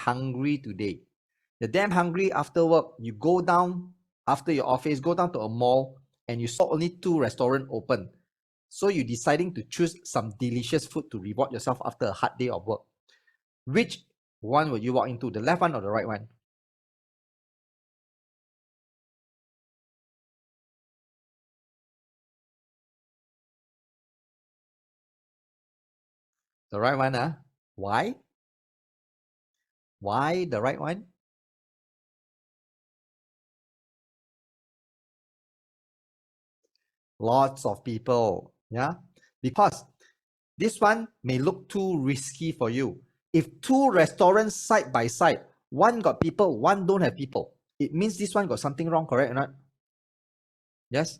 hungry today. You're damn hungry after work. You go down after your office, go down to a mall, and you saw only 2 restaurants open. So you're deciding to choose some delicious food to reward yourself after a hard day of work. Which one will you walk into, the left one or the right one? The right one, huh? Why? Why the right one? Lots of people, yeah? Because this one may look too risky for you. If 2 restaurants side by side, one got people, one don't have people, it means this one got something wrong, correct or not? Yes?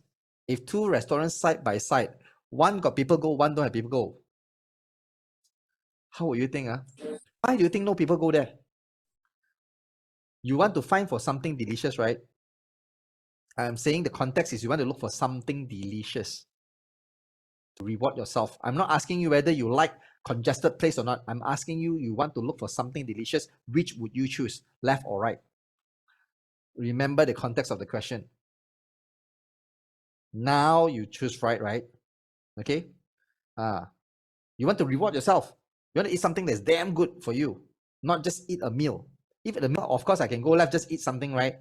If 2 restaurants side by side, one got people go, one don't have people go, how would you think? Why do you think no people go there? You want to find for something delicious, right? I'm saying the context is you want to look for something delicious to reward yourself. I'm not asking you whether you like congested place or not. I'm asking you, you want to look for something delicious. Which would you choose, left or right? Remember the context of the question. Now you choose right? Okay. You want to reward yourself. You want to eat something that's damn good for you, not just eat a meal. If the meal, of course, I can go left, just eat something, right?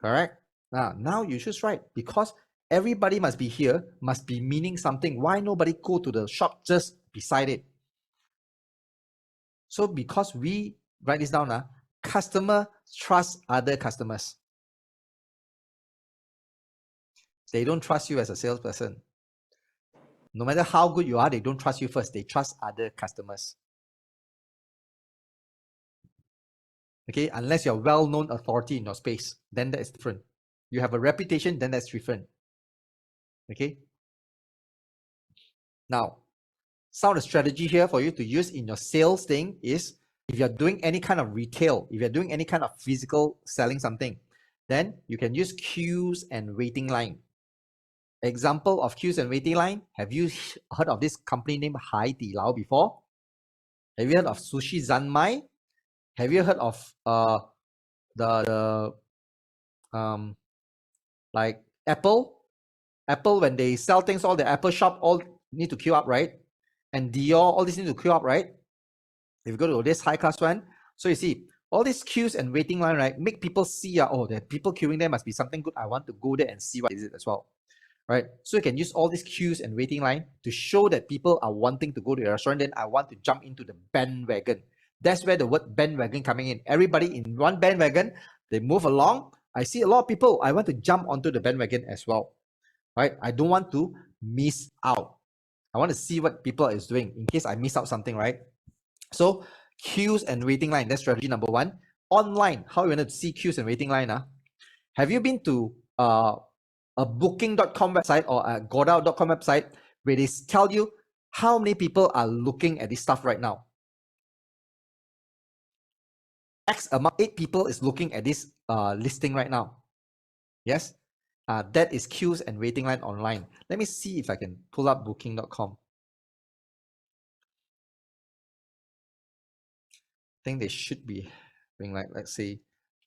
Correct. Now you choose right, because everybody must be here, must be meaning something. Why nobody go to the shop just beside it? So because we write this down, customer trust other customers. They don't trust you as a salesperson. No matter how good you are, they don't trust you first. They trust other customers. Okay, unless you're a well-known authority in your space, then that is different. You have a reputation, then that's different. Okay. Now, some of the strategy here for you to use in your sales thing is, if you're doing any kind of retail, if you're doing any kind of physical selling something, then you can use queues and waiting line. Example of queues and waiting line, have you heard of this company named Hai Di Lao before? Have you heard of Sushi Zanmai? Have you heard of like Apple? Apple, when they sell things, all the Apple shop all need to queue up, right? And Dior, all these need to queue up, right? If you go to this high class one, so you see all these queues and waiting line, right? Make people see, oh, there are people queuing there, must be something good. I want to go there and see what is it as well, right? So you can use all these queues and waiting line to show that people are wanting to go to the restaurant. Then I want to jump into the bandwagon. That's where the word bandwagon coming in. Everybody in one bandwagon, they move along. I see a lot of people. I want to jump onto the bandwagon as well, right? I don't want to miss out. I want to see what people is doing in case I miss out something, right? So queues and waiting line, that's strategy number 1. Online, how you want to see queues and waiting line? Have you been to a booking.com website or a Agoda.com website where they tell you how many people are looking at this stuff right now? X amount, 8 people is looking at this listing right now. Yes, that is queues and waiting line online. Let me see if I can pull up booking.com. I think they should be being like, let's say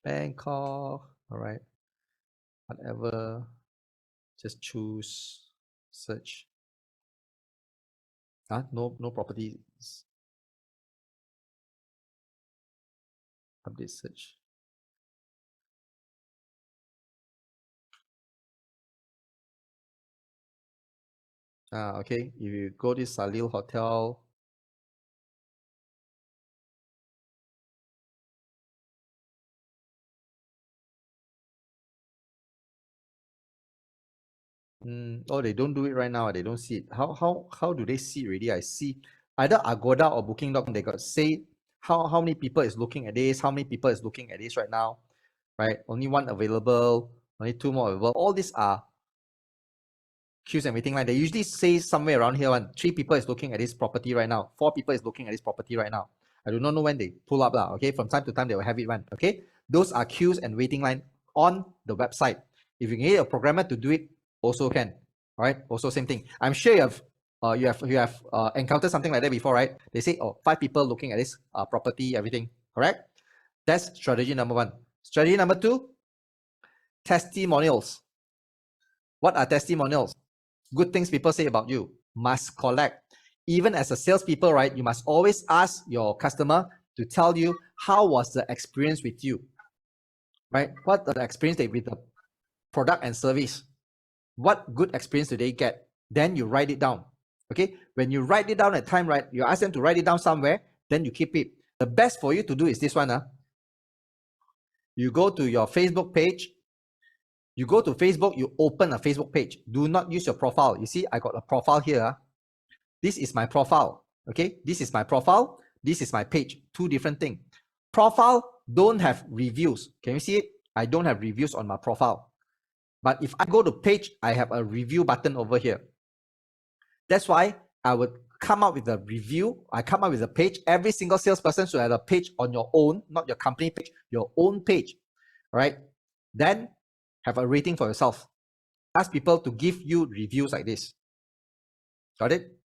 Bangkok, all right, whatever, just choose search. No properties. Update search. Okay, if you go to Salil Hotel, oh, they don't do it right now. They don't see it. How do they see it already? I see either Agoda or Booking.com. They got say how many people is looking at this, how many people is looking at this right now, right? Only 1 available, only 2 more available. All these are queues and waiting line. They usually say somewhere around here, 3 people is looking at this property right now, 4 people is looking at this property right now. I do not know when they pull up, okay? From time to time, they will have it run, okay? Those are queues and waiting line on the website. If you can get a programmer to do it, also can, all right? Also same thing. I'm sure you have encountered something like that before, right? They say, 5 people looking at this property, everything. correct? That's strategy number 1. Strategy number 2, testimonials. What are testimonials? Good things people say about you. Must collect. Even as a salespeople, right, you must always ask your customer to tell you how was the experience with you, right? What the experience with the product and service? What good experience do they get? Then you write it down. Okay, when you write it down at time, right, you ask them to write it down somewhere, then you keep it. The best for you to do is this one. You go to your Facebook page. You go to Facebook, you open a Facebook page. Do not use your profile. You see, I got a profile here. This is my profile. Okay, this is my profile. This is my page. Two different things. Profile don't have reviews. Can you see it? I don't have reviews on my profile. But if I go to page, I have a review button over here. That's why I would come up with a review. I come up with a page. Every single salesperson should have a page on your own, not your company page, your own page, right? Then have a rating for yourself. Ask people to give you reviews like this. Got it?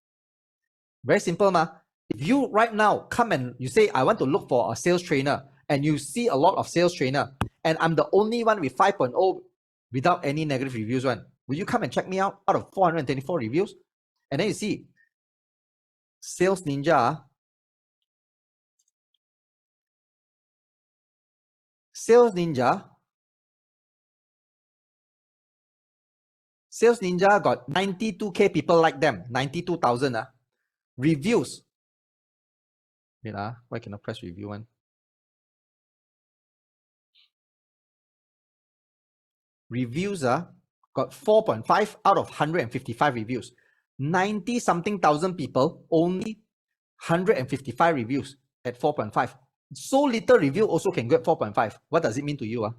Very simple, ma. If you right now come and you say, I want to look for a sales trainer, and you see a lot of sales trainer, and I'm the only one with 5.0 without any negative reviews, will you come and check me out of 424 reviews? And then you see, Sales Ninja, Sales Ninja got 92K people like them, 92,000 reviews. Wait, why cannot press review one? Reviews got 4.5 out of 155 reviews. 90 something thousand people, only 155 reviews at 4.5. So little review also can get 4.5. What does it mean to you?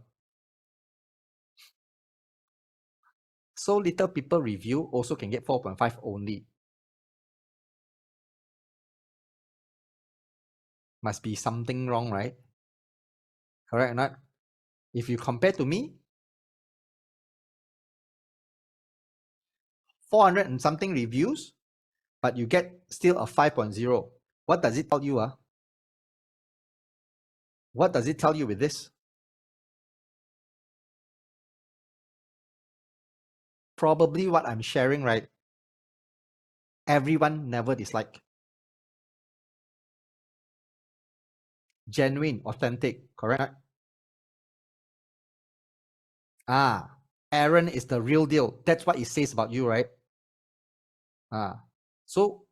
So little people review also can get 4.5 only. Must be something wrong, right? Correct or not? If you compare to me, 400 and something reviews, but you get still a 5.0. What does it tell you? What does it tell you with this? Probably what I'm sharing, right? Everyone never dislike. Genuine, authentic, correct? Aaron is the real deal. That's what it says about you, right? So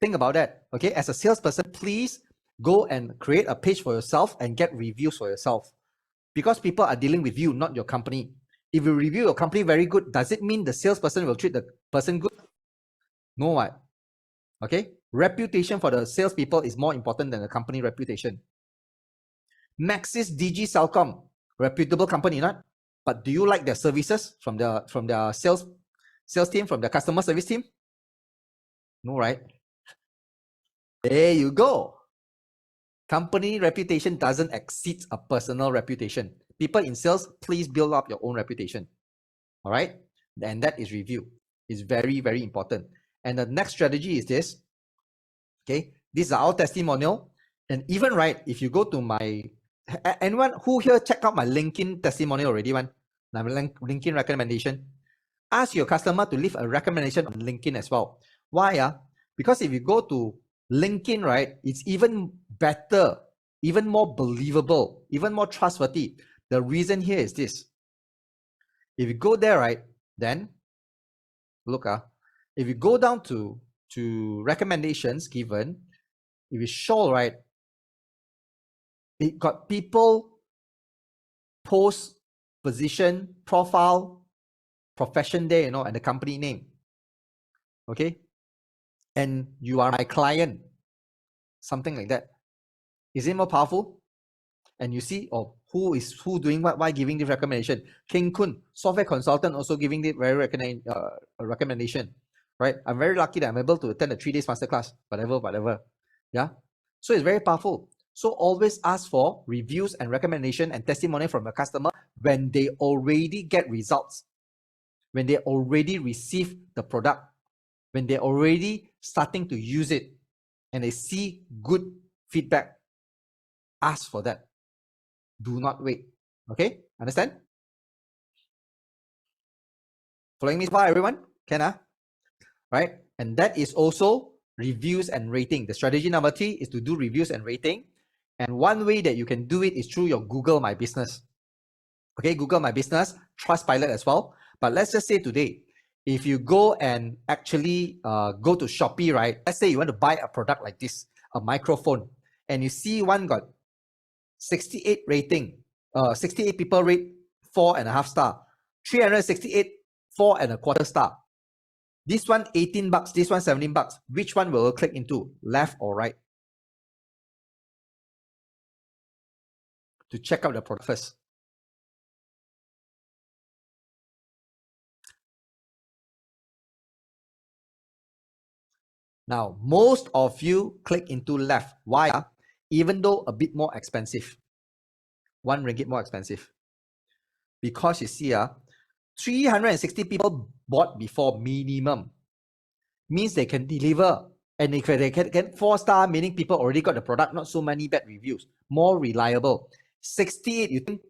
think about that. Okay, as a salesperson, please go and create a page for yourself and get reviews for yourself, because people are dealing with you, not your company. If you review your company very good, does it mean the salesperson will treat the person good? No, what? Okay, reputation for the salespeople is more important than the company reputation. Maxis DG Celcom, reputable company, not? But do you like their services from their sales team, from their customer service team? No, right? There you go. Company reputation doesn't exceed a personal reputation. People in sales, please build up your own reputation. All right? And that is review. It's very, very important. And the next strategy is this. Okay, these are our testimonial. And even right, if you go to my, anyone who here check out my LinkedIn testimonial already, my LinkedIn recommendation, ask your customer to leave a recommendation on LinkedIn as well. Why? Because if you go to LinkedIn, right, it's even better, even more believable, even more trustworthy. The reason here is this. If you go there, right, then look, if you go down to recommendations given, if you show, right, it got people post, position, profile, profession there, and the company name. Okay, and you are my client, something like that. Is it more powerful? And you see, who doing what, why giving the recommendation? King Kun, software consultant, also giving the very recommendation, right? I'm very lucky that I'm able to attend the 3 days masterclass, whatever. Yeah. So it's very powerful. So always ask for reviews and recommendation and testimony from a customer when they already get results, when they already receive the product, when they're already starting to use it, and they see good feedback. ask for that. Do not wait. Okay, understand? Following me so far, everyone? Can right? And that is also reviews and rating. The strategy number 3 is to do reviews and rating. And one way that you can do it is through your Google My Business. Okay, Google My Business, Trustpilot as well. But let's just say today, if you go and actually go to Shopee, right? Let's say you want to buy a product like this, a microphone, and you see one got 68 rating, 68 people rate 4.5 star, 368 4.25 star. This one 18 bucks, this one 17 bucks. Which one will you click into, left or right? To check out the product first. Now, most of you click into left. Why? Even though a bit more expensive. RM1 more expensive. Because you see, 360 people bought before minimum. Means they can deliver. And if they can get 4-star, meaning people already got the product, not so many bad reviews. More reliable. 68, you think,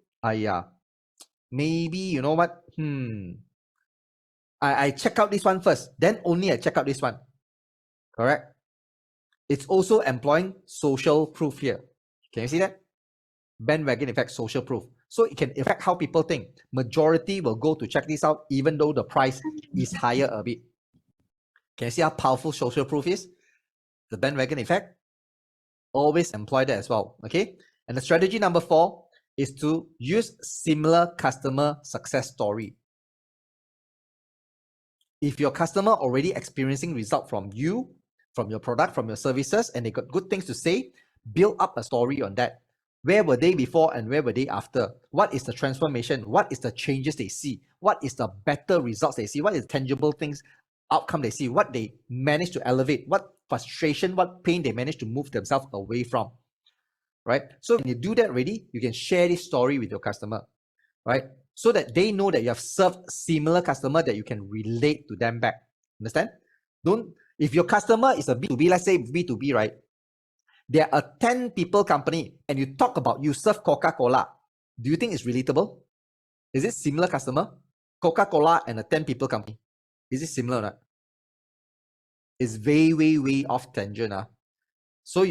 maybe, you know what? I check out this one first. Then only I check out this one. Correct? It's also employing social proof here. Can you see that? Bandwagon effect, social proof. So it can affect how people think. Majority will go to check this out even though the price is higher a bit. Can you see how powerful social proof is? The bandwagon effect. Always employ that as well. Okay. And the strategy number 4 is to use similar customer success story. If your customer already experiencing result from you, from your product, from your services, and they got good things to say, build up a story on that. Where were they before and where were they after? What is the transformation? What is the changes they see? What is the better results they see? What is tangible things, outcome they see? What they managed to elevate? What frustration, what pain they managed to move themselves away from? Right? So when you do that already, you can share this story with your customer, right? So that they know that you have served similar customer that you can relate to them back. Understand? If your customer is a B2B, let's say B2B, right? They're a 10 people company and you talk about you serve Coca-Cola. Do you think it's relatable? Is it similar customer? Coca-Cola and a 10 people company. Is it similar or not? It's way, way, way off tangent. So,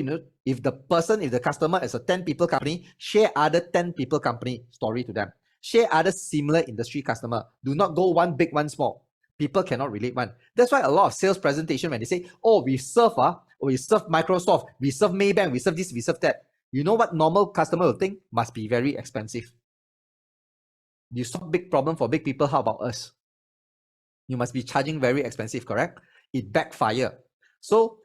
if the customer is a 10 people company, share other 10 people company story to them. Share other similar industry customer. Do not go one big, one small. People cannot relate one. That's why a lot of sales presentation, when they say, oh, we serve Microsoft, we serve Maybank, we serve this, we serve that. You know what normal customer will think? Must be very expensive. You solve big problem for big people, how about us? You must be charging very expensive, correct? It backfire. So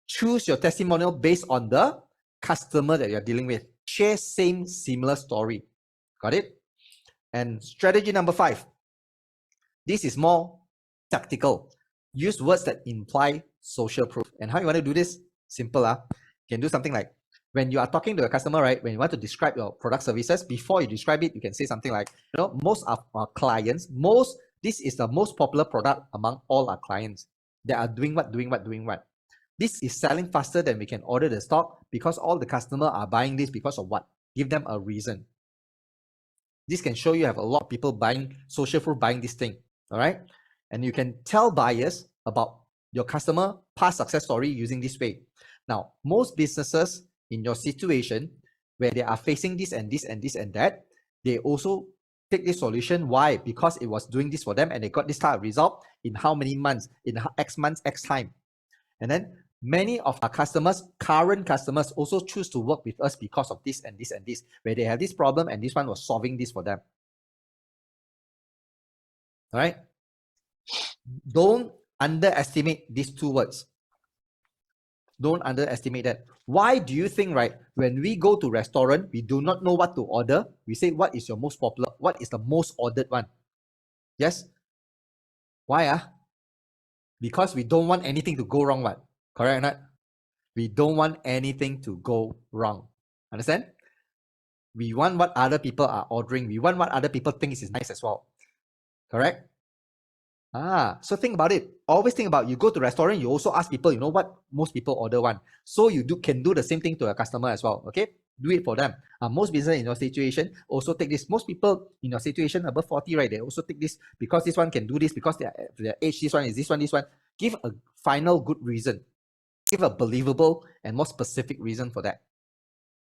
choose your testimonial based on the customer that you're dealing with. Share similar story. Got it? And strategy number 5. This is more tactical. Use words that imply social proof. And how you want to do this? Simple. You can do something like, when you are talking to a customer, right? When you want to describe your product services, before you describe it, you can say something like, most of our clients, this is the most popular product among all our clients. They are doing what. This is selling faster than we can order the stock because all the customers are buying this because of what? Give them a reason. This can show you have a lot of people buying, social proof buying this thing. All right. And you can tell buyers about your customer past success story using this way. Now, most businesses in your situation where they are facing this and this and this and that, they also take this solution. Why? Because it was doing this for them and they got this type of result in how many months? In X months, X time. And then many of our customers, current customers, also choose to work with us because of this and this and this, where they have this problem and this one was solving this for them. All right. Don't underestimate these 2 words. Don't underestimate that. Why do you think, right, when we go to restaurant, we do not know what to order? We say, what is your most popular? What is the most ordered one? Yes? Why? Because we don't want anything to go wrong, what? Correct or not? We don't want anything to go wrong. Understand? We want what other people are ordering. We want what other people think is nice as well. Correct? So think about it. Always think about, you go to restaurant, you also ask people, what most people order one. So you can do the same thing to a customer as well. Okay? do it for them. Most business in your situation also take this. Most people in your situation above 40, right, they also take this because this one can do this, because their age, this one is this one, this one. Give a final good reason. Give a believable and more specific reason for that.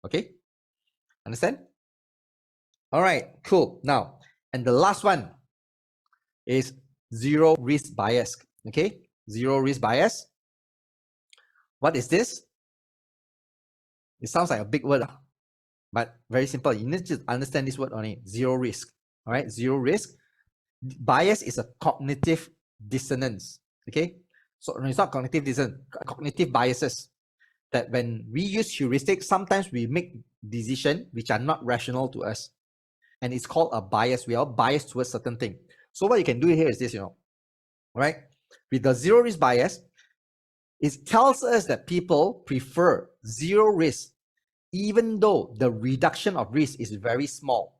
Okay? Understand? All right, cool. Now, and the last one is zero risk bias. Okay? Zero risk bias. What is this? It sounds like a big word, but very simple. You need to understand this word only. Zero risk. All right? Zero risk. Bias is a cognitive dissonance. Okay? So it's not cognitive dissonance, cognitive biases. That when we use heuristic, sometimes we make decisions which are not rational to us. And it's called a bias. We are biased towards certain thing. So what you can do here is this, right? With the zero risk bias, it tells us that people prefer zero risk, even though the reduction of risk is very small.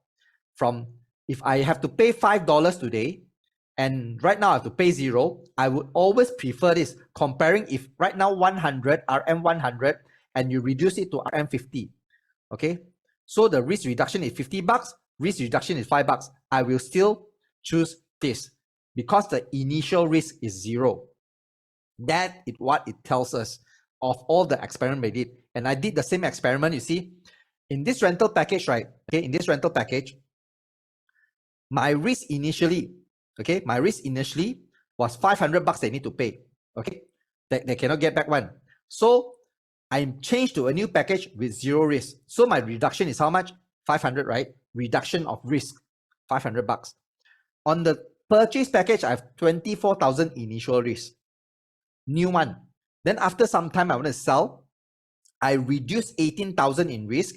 From if I have to pay $5 today, and right now I have to pay zero, I would always prefer this, comparing if right now 100, RM 100, and you reduce it to RM 50. Okay, so the risk reduction is $50, risk reduction is $5. I will still choose this because the initial risk is zero. That is what it tells us of all the experiment we did. And I did the same experiment, you see, in this rental package, right? Okay, in this rental package, my risk initially, okay, my risk initially was $500 they need to pay. Okay, they cannot get back one. So I changed to a new package with zero risk. So my reduction is how much? 500, right? Reduction of risk, $500. On the purchase package, I have 24,000 initial risk. New one. Then after some time, I want to sell. I reduce 18,000 in risk.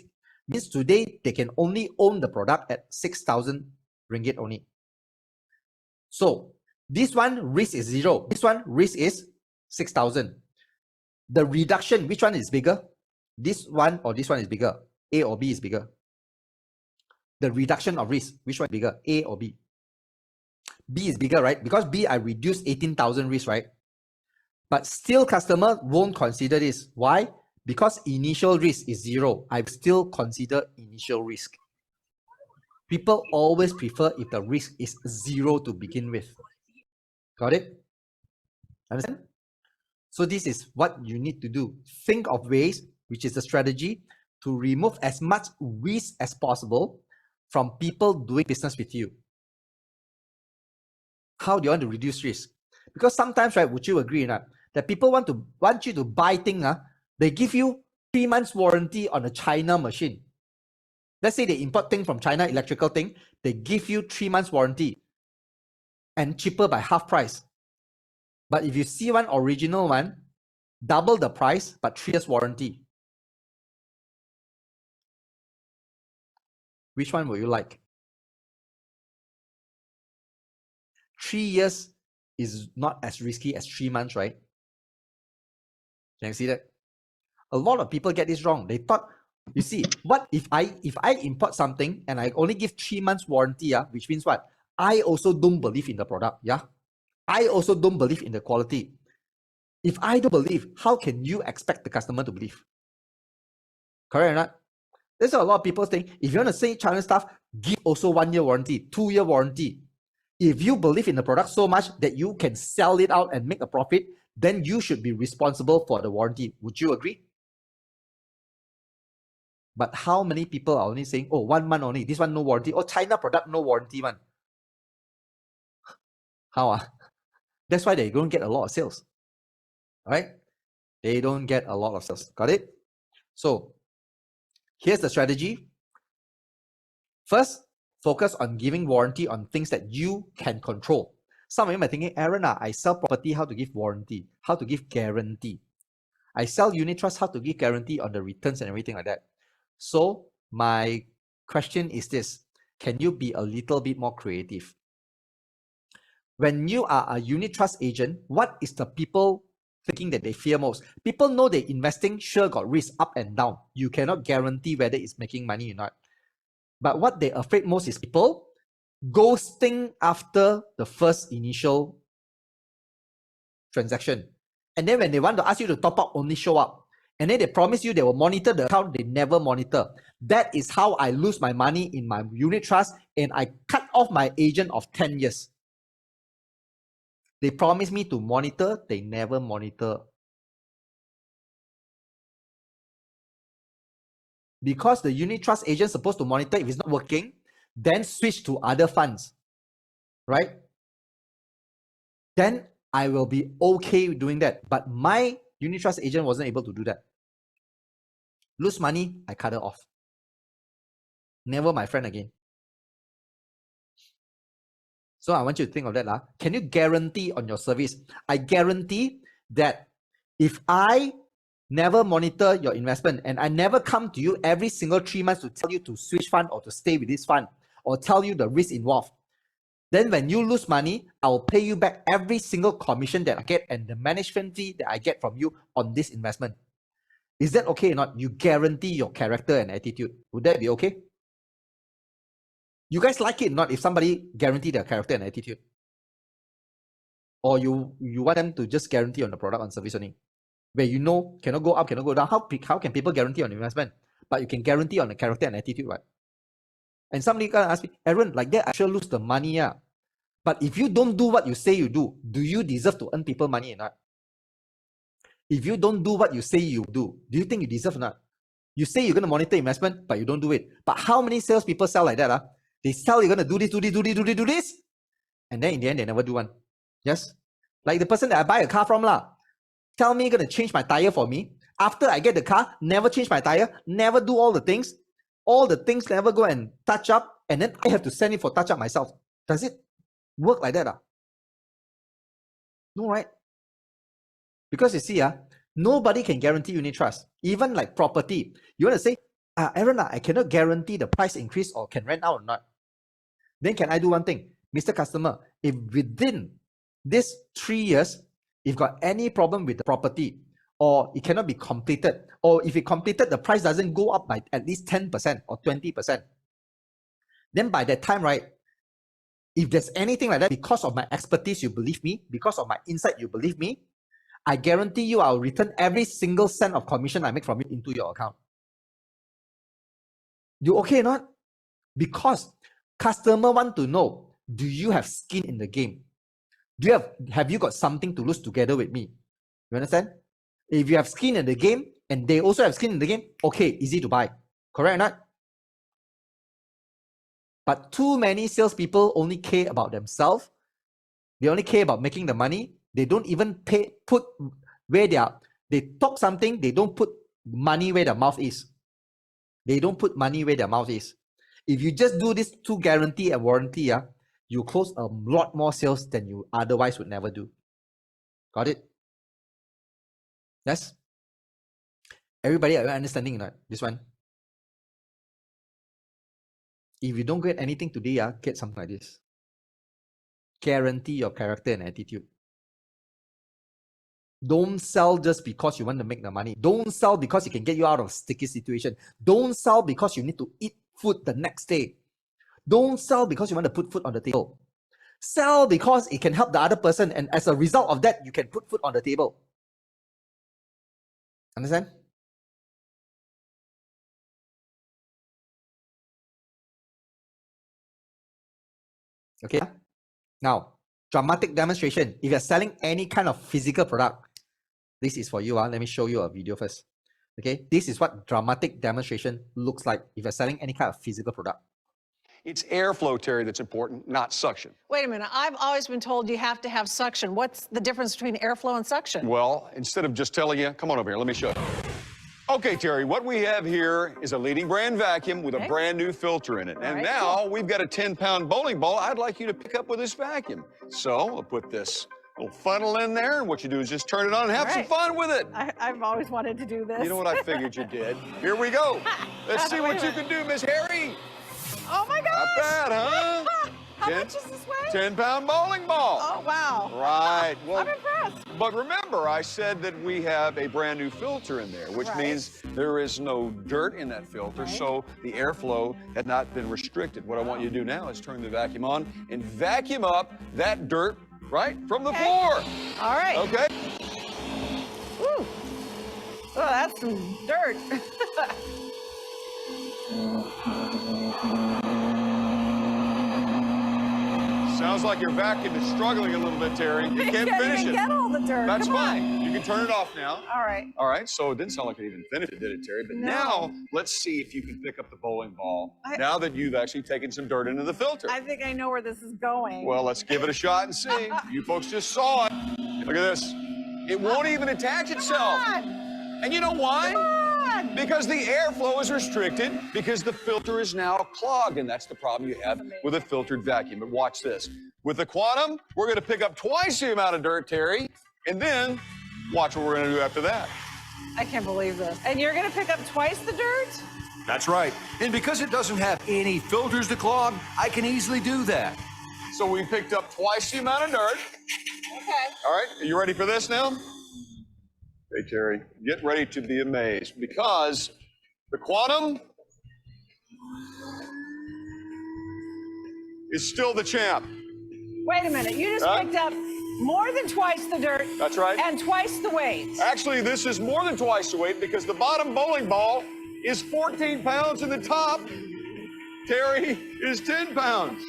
Means today they can only own the product at 6,000 ringgit only. So this one risk is zero. This one risk is 6,000. The reduction, which one is bigger? This one or this one is bigger? A or B is bigger? The reduction of risk, which one is bigger? A or B? B is bigger, right? Because B, I reduce 18,000 risk, right? But still customer won't consider this. Why? Because initial risk is zero. I still consider initial risk. People always prefer if the risk is zero to begin with. Got it? Understand? So this is what you need to do. Think of ways, which is the strategy, to remove as much risk as possible from people doing business with you. How do you want to reduce risk? Because sometimes, right, would you agree or not, that people want you to buy things, they give you 3 months warranty on a China machine. Let's say they import thing from China, electrical thing, they give you 3 months warranty and cheaper by half price. But if you see one original one, double the price, but 3 years warranty. Which one will you like? 3 years is not as risky as 3 months, right? Can you see that? A lot of people get this wrong. They thought, you see, what if I import something and I only give 3 months warranty, which means what? I also don't believe in the product, yeah? I also don't believe in the quality. If I don't believe, how can you expect the customer to believe? Correct or not? There's a lot of people saying, if you want to say China stuff, give also 1 year warranty, 2 year warranty. If you believe in the product so much that you can sell it out and make a profit, then you should be responsible for the warranty. Would you agree? But how many people are only saying, oh, 1 month only, this one no warranty, or China product no warranty one? How? That's why they don't get a lot of sales. Right? They don't get a lot of sales. Got it? So here's the strategy. First, focus on giving warranty on things that you can control. Some of you might be thinking, Aaron, I sell property, how to give warranty? How to give guarantee? I sell unit trust, how to give guarantee on the returns and everything like that. So my question is this, can you be a little bit more creative? When you are a unit trust agent, what is the people thinking that they fear most? People know that investing sure got risk up and down. You cannot guarantee whether it's making money or not. But what they're afraid most is people ghosting after the first initial transaction. And then when they want to ask you to top up, only show up. And then they promise you they will monitor the account, they never monitor. That is how I lose my money in my unit trust, and I cut off my agent of 10 years. They promise me to monitor, they never monitor. Because the unit trust agent is supposed to monitor, if it's not working, then switch to other funds, right? Then I will be okay with doing that. But my unit trust agent wasn't able to do that. Lose money, I cut her off. Never my friend again. So I want you to think of that. Can you guarantee on your service? I guarantee that if I never monitor your investment and I never come to you every single 3 months to tell you to switch fund or to stay with this fund or tell you the risk involved, then when you lose money, I will pay you back every single commission that I get and the management fee that I get from you on this investment. Is that okay or not? You guarantee your character and attitude. Would that be okay? You guys like it or not if somebody guarantee their character and attitude? Or you want them to just guarantee on the product and service only? Where you know cannot go up, cannot go down. How can people guarantee on investment? But you can guarantee on the character and attitude, right? And somebody can ask me, Aaron, like that I sure lose the money. But if you don't do what you say you do you deserve to earn people money or not? If you don't do what you say you do you think you deserve or not? You say you're going to monitor investment, but you don't do it. But how many salespeople sell like that? They sell you're going to do this, and then in the end, they never do one. Yes? Like the person that I buy a car from, tell me you're going to change my tire for me. After I get the car, never change my tire, never do all the things never go and touch up, and then I have to send it for touch up myself. Does it work like that? No, right? Because you see, nobody can guarantee unit trust. Even like property. You want to say, Aaron, I cannot guarantee the price increase or can rent out or not. Then can I do one thing? Mr. Customer, if within this 3 years, if you've got any problem with the property, or it cannot be completed, or if it completed, the price doesn't go up by at least 10% or 20%, then by that time, right, if there's anything like that, because of my expertise, you believe me, because of my insight, you believe me, I guarantee you I'll return every single cent of commission I make from it into your account. You okay or not? Because customer want to know, do you have skin in the game? Have you got something to lose together with me? You understand? If you have skin in the game and they also have skin in the game, okay, easy to buy. Correct or not? But too many salespeople only care about themselves. They only care about making the money. They don't even put where they are. They talk something, they don't put money where their mouth is. They don't put money where their mouth is. If you just do this 2 guarantee and warranty, you close a lot more sales than you otherwise would never do. Got it? Yes? Everybody, are you understanding this one? If you don't get anything today, get something like this. Guarantee your character and attitude. Don't sell just because you want to make the money. Don't sell because it can get you out of a sticky situation. Don't sell because you need to eat food the next day. Don't sell because you want to put food on the table. Sell because it can help the other person, and as a result of that, you can put food on the table. Understand? Okay. Now, dramatic demonstration. If you're selling any kind of physical product, this is for you. Let me show you a video first. Okay, this is what dramatic demonstration looks like if you're selling any kind of physical product. It's airflow, Terry, that's important, not suction. Wait a minute. I've always been told you have to have suction. What's the difference between airflow and suction? Well, instead of just telling you, come on over here, let me show you. Okay, Terry, what we have here is a leading brand vacuum with a brand new filter in it. And now we've got a 10-pound bowling ball I'd like you to pick up with this vacuum. So I'll put this little funnel in there, and what you do is just turn it on and have some fun with it. I've always wanted to do this. You know what? I figured you did. Here we go. Let's see what you can do, Miss Harry. Oh, my gosh. Not bad, huh? How much is this weigh? 10-pound bowling ball. Oh, wow. Right. Well, I'm impressed. But remember, I said that we have a brand new filter in there, which means there is no dirt in that filter, so the airflow had not been restricted. What I want you to do now is turn the vacuum on and vacuum up that dirt, right, from the floor. All right. Okay? Woo. that's some dirt. Sounds like your vacuum is struggling a little bit, Terry. You can't finish it. Get all the dirt. That's Come fine. on. You can turn it off now. All right. All right, so it didn't sound like it even finished it, did it, Terry? But now, let's see if you can pick up the bowling ball now that you've actually taken some dirt into the filter. I think I know where this is going. Well, let's give it a shot and see. You folks just saw it. Look at this. It won't even attach itself. And you know why? Because the airflow is restricted because the filter is now clogged, and that's the problem you have with a filtered vacuum. But watch this. With the Quantum, we're going to pick up twice the amount of dirt, Terry, and then watch what we're going to do after that. I can't believe this. And you're going to pick up twice the dirt? That's right. And because it doesn't have any filters to clog, I can easily do that. So we picked up twice the amount of dirt. Okay. All right, are you ready for this now? Hey, Terry, get ready to be amazed because the Quantum is still the champ. Wait a minute. You just picked up more than twice the dirt. That's right. And twice the weight. Actually, this is more than twice the weight because the bottom bowling ball is 14 pounds and the top, Terry, is 10 pounds.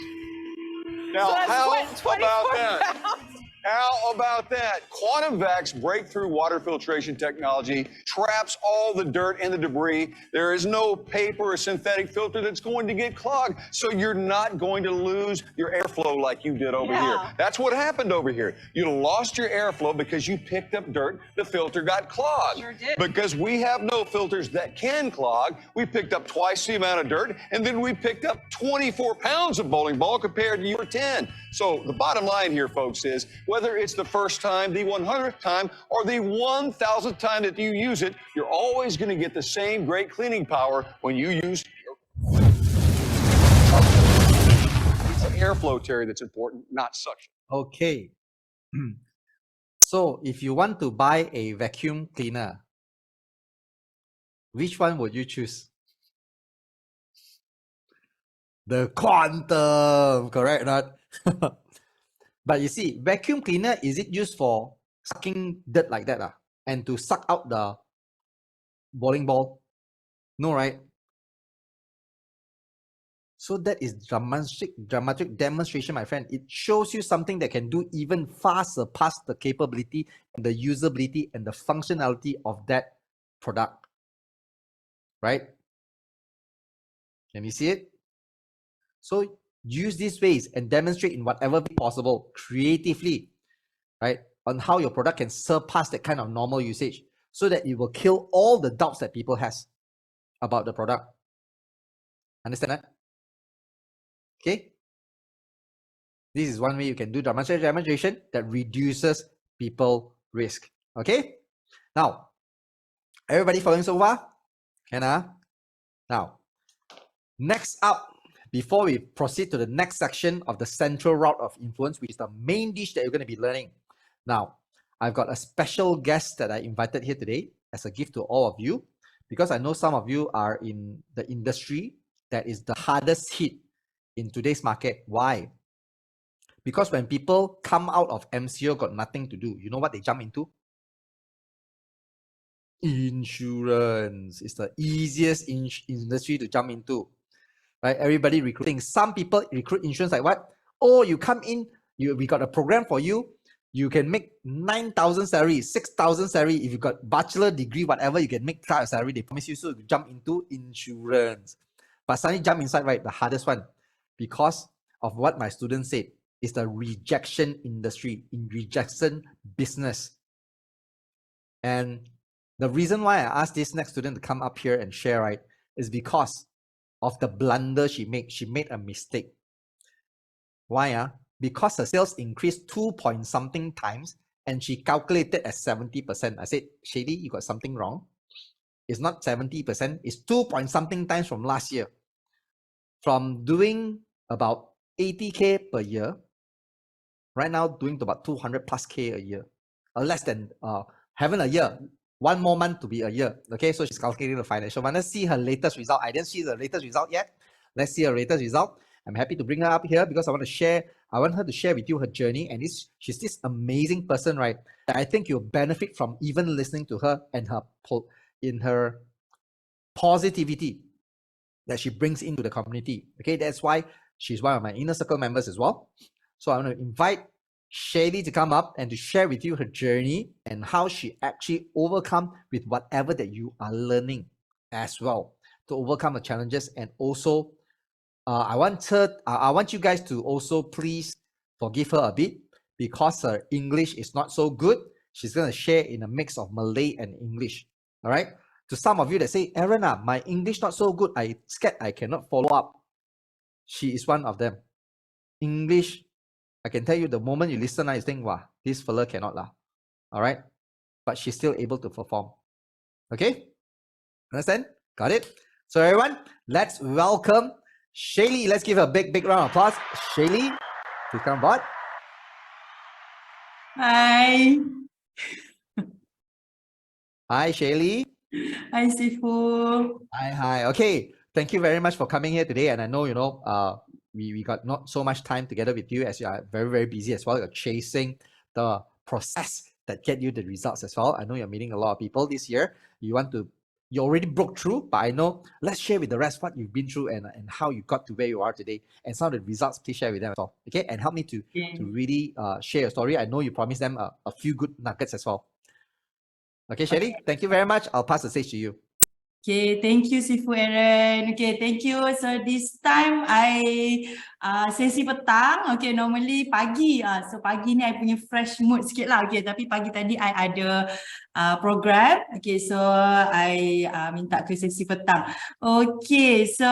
Now, So that's how 24 about that? pounds. How about that? Quantum Vac's breakthrough water filtration technology traps all the dirt and the debris. There is no paper or synthetic filter that's going to get clogged, so you're not going to lose your airflow like you did over here. That's what happened over here. You lost your airflow because you picked up dirt. The filter got clogged. Sure did. Because we have no filters that can clog, we picked up twice the amount of dirt, and then we picked up 24 pounds of bowling ball compared to your 10. So the bottom line here, folks, is whether it's the first time, the 100th time, or the 1,000th time that you use it, you're always going to get the same great cleaning power when you use your... It's airflow, Terry, that's important, not suction. Okay. So if you want to buy a vacuum cleaner, which one would you choose? The Quantum, correct or not? But you see, vacuum cleaner, is it used for sucking dirt like that? And to suck out the bowling ball? No, right? So that is dramatic demonstration, my friend. It shows you something that can do even far surpass the capability and the usability and the functionality of that product. Right? Can you see it? So use these ways and demonstrate in whatever way possible, creatively, right, on how your product can surpass that kind of normal usage so that it will kill all the doubts that people has about the product. Understand that? Okay? This is one way you can do demonstration that reduces people risk. Okay? Now, everybody following so far? Can Now, next up, before we proceed to the next section of the central route of influence, which is the main dish that you're going to be learning. Now, I've got a special guest that I invited here today as a gift to all of you, because I know some of you are in the industry that is the hardest hit in today's market. Why? Because when people come out of MCO, got nothing to do, you know what they jump into? Insurance. It's the easiest industry to jump into. Right? Everybody recruiting. Some people recruit insurance like what? Oh, you come in, we got a program for you. You can make 9,000 salary, 6,000 salary. If you got bachelor degree, whatever, you can make that salary. They promise you, so you jump into insurance. But suddenly jump inside, right? The hardest one, because of what my student said, is the rejection industry, in rejection business. And the reason why I asked this next student to come up here and share, right, is because of the blunder she made. She made a mistake. Why? Because her sales increased 2-point-something times and she calculated at 70%. I said, Shady, you got something wrong. It's not 70%. It's 2-point-something times from last year. From doing about 80K per year, right now doing to about 200 plus K a year. Less than having a year. One more month to be a year. Okay, so she's calculating the financial. Let's see her latest result. I didn't see the latest result yet. Let's see her latest result. I'm happy to bring her up here because I want her to share with you her journey. And she's this amazing person, right? That I think you'll benefit from even listening to her and in her positivity that she brings into the community. Okay, that's why she's one of my inner circle members as well. So I want to invite Shaylee to come up and to share with you her journey and how she actually overcome with whatever that you are learning as well, to overcome the challenges. And also I want you guys to also please forgive her a bit, because her English is not so good. She's going to share in a mix of Malay and English. All right. To some of you that say, Aaron, my English not so good, I scared I cannot follow up. She is one of them. English, I can tell you, the moment you listen, I think, wow, this fella cannot lah. All right. But she's still able to perform. Okay. Understand? Got it? So everyone, let's welcome Shaylee. Let's give her a big round of applause. Shaylee, please come aboard. Hi. Hi, Shaylee. Hi, Sifu. Hi. Okay, thank you very much for coming here today. And I know, we got not so much time together with you, as you are very busy as well. You're chasing the process that get you the results as well. I know you're meeting a lot of people this year. You already broke through, but I know, let's share with the rest what you've been through and how you got to where you are today, and some of the results. Please share with them as well. Okay, and help me to really share your story. I know you promised them a few good nuggets as well. Okay, Shaylee, thank you very much. I'll pass the stage to you. Okay, thank you, Sifu Aaron. Okay, thank you. So this time I sesi petang. Okay, normally pagi. So pagi ni I punya fresh mood sikit lah. Okay, tapi pagi tadi I ada program. Okay, so I minta ke sesi petang. Okay, so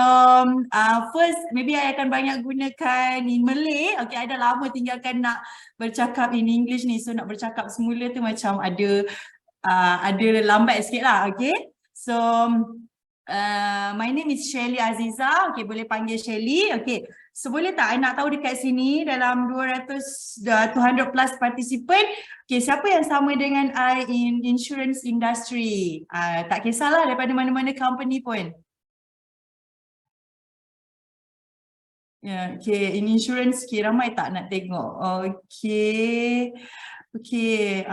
first maybe I akan banyak gunakan in Malay. Okay, I dah lama tinggalkan nak bercakap in English ni. So nak bercakap semula tu macam ada lambat sikit lah. Okay. So, my name is Shelly Aziza. Okay, boleh panggil Shelly. Okay, so boleh tak I nak tahu dekat sini dalam 200 plus participant, okay, siapa yang sama dengan I in insurance industry? Tak kisahlah daripada mana-mana company pun. Yeah, okay, in insurance, okay, ramai tak nak tengok? Okay. Okay,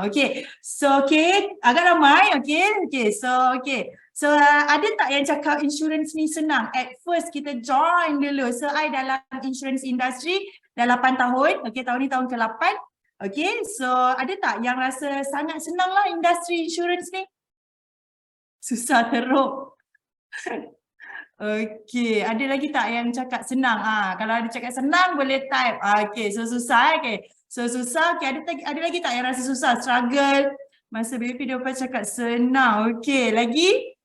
okay. So, okay, agak ramai, okay. So, ada tak yang cakap insurance ni senang? At first, kita join dulu. So, I dalam insurance industry dah 8 tahun. Okay, tahun ni tahun ke-8. Okay, so ada tak yang rasa sangat senang lah industri insurance ni? Susah teruk. Okay, ada lagi tak yang cakap senang? Kalau ada cakap senang, boleh type. Okay, so susah, okay. So susah, okay, ada lagi tak yang rasa susah? Struggle, masa BP dia cakap senang. Okay, lagi?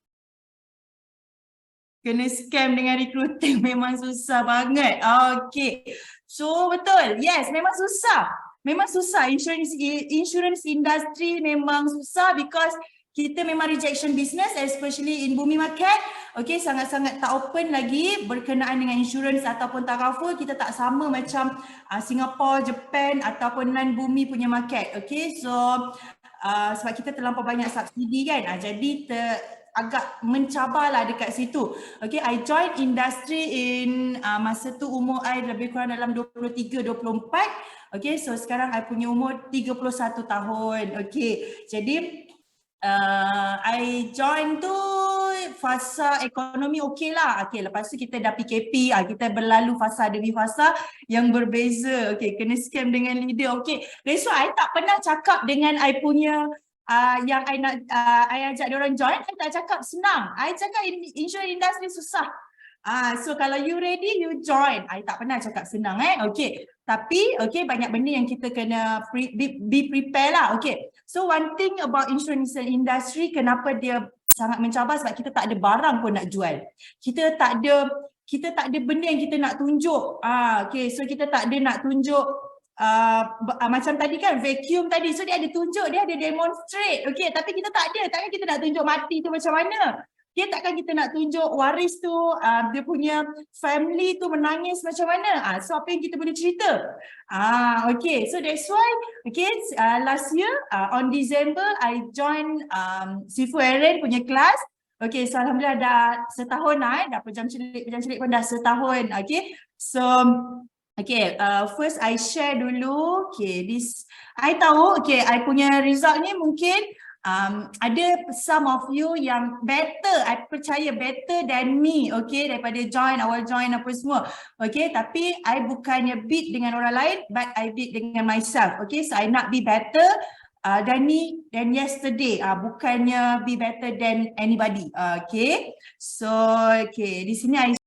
Kena scam dengan recruiting memang susah banget. Okay, so betul, yes, memang susah. Memang susah, insurance industry memang susah because kita memang rejection business, especially in bumi market. Okay, sangat-sangat tak open lagi berkenaan dengan insurance ataupun takaful. Kita tak sama macam Singapore, Japan ataupun non-bumi punya market. Okay, so sebab kita terlampau banyak subsidi kan, jadi agak mencabarlah dekat situ. Okay, I join industry in masa tu umur I lebih kurang dalam 23-24. Okay, so sekarang I punya umur 31 tahun. Okay, jadi I join tu fasa ekonomi okey lah. Okay, lepas tu kita dah PKP, kita berlalu fasa demi fasa yang berbeza. Okay, kena scam dengan leader. Okay, that's why I tak pernah cakap dengan I punya yang I nak I ajak diorang join, I tak cakap senang. I cakap insurance industry susah. So kalau you ready, you join. I tak pernah cakap senang okay. Tapi okay, banyak benda yang kita kena be prepare lah. Okay, so one thing about insurance industry, kenapa dia sangat mencabar, sebab kita tak ada barang pun nak jual. Kita tak ada benda yang kita nak tunjuk. Okay, so kita tak ada nak tunjuk macam tadi kan vacuum tadi, so dia ada tunjuk, dia ada demonstrate. Okay, tapi kita tak ada. Takkan kita nak tunjuk mati tu macam mana? Okay, takkan kita nak tunjuk waris tu, dia punya family tu menangis macam mana? So apa yang kita boleh cerita? Okay, so that's why, okay, last year on December, I join Sifu Aaron punya kelas. Okay, so alhamdulillah dah setahun dah pejam celik pun dah setahun. Okay, so okay, first I share dulu. Okay, this I tahu, okay, I punya result ni mungkin ada some of you yang better, I percaya better than me, okay, daripada awal join apa semua, okay, tapi I bukannya beat dengan orang lain, but I beat dengan myself, okay, so I nak be better than yesterday, bukannya be better than anybody, okay, so okay, di sini I